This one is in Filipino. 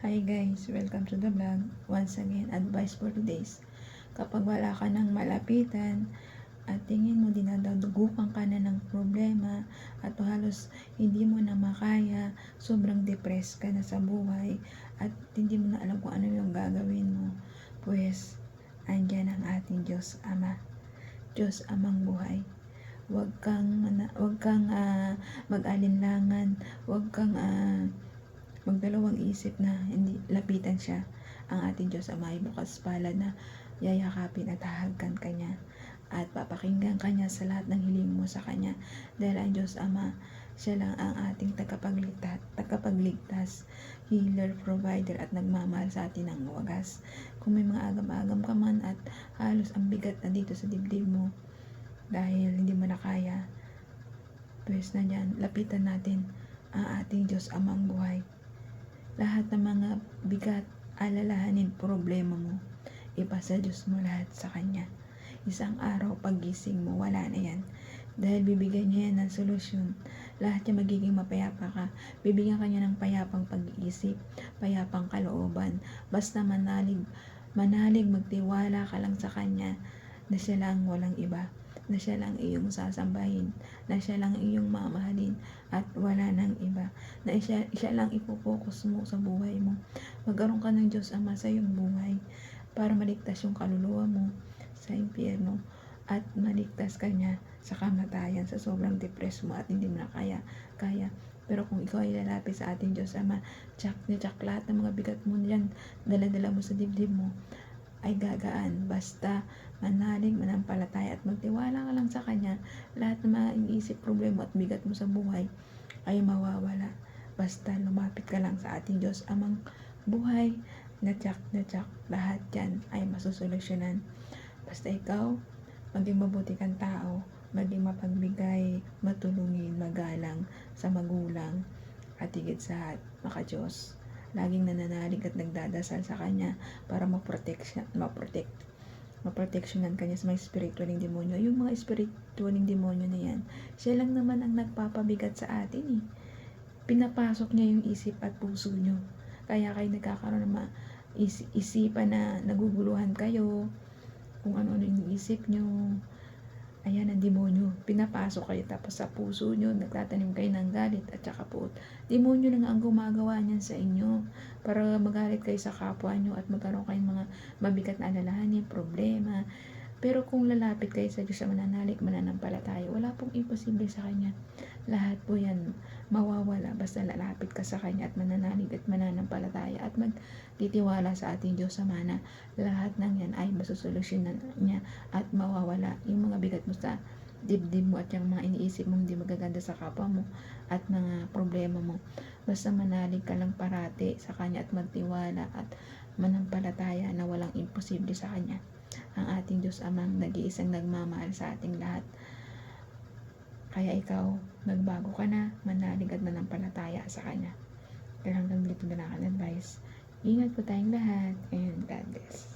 Hi guys, welcome to the vlog. Once again, advice for today's. Kapag wala ka ng malapitan at tingin mo dinadadugukan ka na ng problema at halos hindi mo na makaya, sobrang depressed ka na sa buhay at hindi mo na alam kung ano yung gagawin mo, pues andyan ang ating Diyos Ama. Diyos Amang buhay. Huwag kang mag-alinlangan, huwag kang magdalawang isip na hindi lapitan siya. Ang ating Diyos Ama ay bukas palad na yayakapin at hahagkan kanya at papakinggan kanya sa lahat ng hiling mo sa kanya, dahil ang Diyos Ama, siya lang ang ating tagapagligtas, healer, provider at nagmamahal sa atin ng wagas. Kung may mga agam-agam ka man at halos ang bigat na dito sa dibdib mo dahil hindi mo na kaya, pues na dyan, lapitan natin ang ating Diyos Amang buhay. Lahat ng mga bigat, alalahanin, problema mo, ipasa Diyos mo lahat sa Kanya. Isang araw paggising mo, wala na yan. Dahil bibigyan niya yan ng solusyon. Lahat niya magiging mapayapa ka. Bibigyan ka niya ng payapang pag-iisip, payapang kalooban. Basta manalig, magtiwala ka lang sa Kanya na siya lang, walang iba. Na siya lang iyong sasambahin, na siya lang iyong mamahalin at wala nang iba, na siya lang ipopokus mo sa buhay mo. Magkaroon ka ng Diyos Ama sa iyong buhay para maligtas yung kaluluwa mo sa impyerno at maligtas ka niya sa kamatayan, sa sobrang depress mo at hindi mo na kaya. Pero kung ikaw ay lalapit sa ating Diyos Ama, tsak lahat ng mga bigat mo diyan, dala-dala mo sa dibdib mo, ay gagaan. Basta manampalataya at magtiwala ka lang sa Kanya, lahat ng mga iniisip, problema at bigat mo sa buhay ay mawawala. Basta lumapit ka lang sa ating Diyos Amang buhay, na tsak lahat yan ay masusolusyonan. Basta ikaw, maging mabuti kang tao, maging mapagbigay, matulungin, magalang sa magulang, at higit sa lahat, maka-Diyos. Laging nananalig at nagdadasal sa Kanya para maproteksyonan Kanya sa mga spiritualing demonyo. Yung mga spiritualing demonyo na yan, siya lang naman ang nagpapabigat sa atin eh. Pinapasok niya yung isip at puso nyo. Kaya kayo nagkakaroon ng mga isipan na naguguluhan kayo, kung ano-ano yung isip nyo. Ayan ang demonyo. Pinapasok kayo, tapos sa puso nyo, nagtatanim kayo ng galit at saka puot. Demonyo lang ang gumagawa niyan sa inyo para magalit kayo sa kapwa nyo at magkaroon kayong mga mabigat na alalahanin, problema. Pero kung lalapit kayo sa Diyos sa mananampalataya, wala pong imposible sa Kanya. Lahat po yan mawawala basta lalapit ka sa Kanya at mananalig at mananampalataya at magtitiwala sa ating Diyos sa mana. Lahat ng yan ay masusolusyonan niya at mawawala yung mga bigat mo sa dibdib mo at yung mga iniisip mo hindi magaganda sa kapwa mo at mga problema mo. Basta manalig ka lang parati sa Kanya at magtiwala at manampalataya na walang imposible sa Kanya. Ang ating Diyos Amang nag-iisang nagmamahal sa ating lahat. Kaya ikaw, nagbago ka na, manalig at manampalataya sa Kanya. Pero hanggang dito na lang ang advice. Ingat po tayong lahat, and God bless.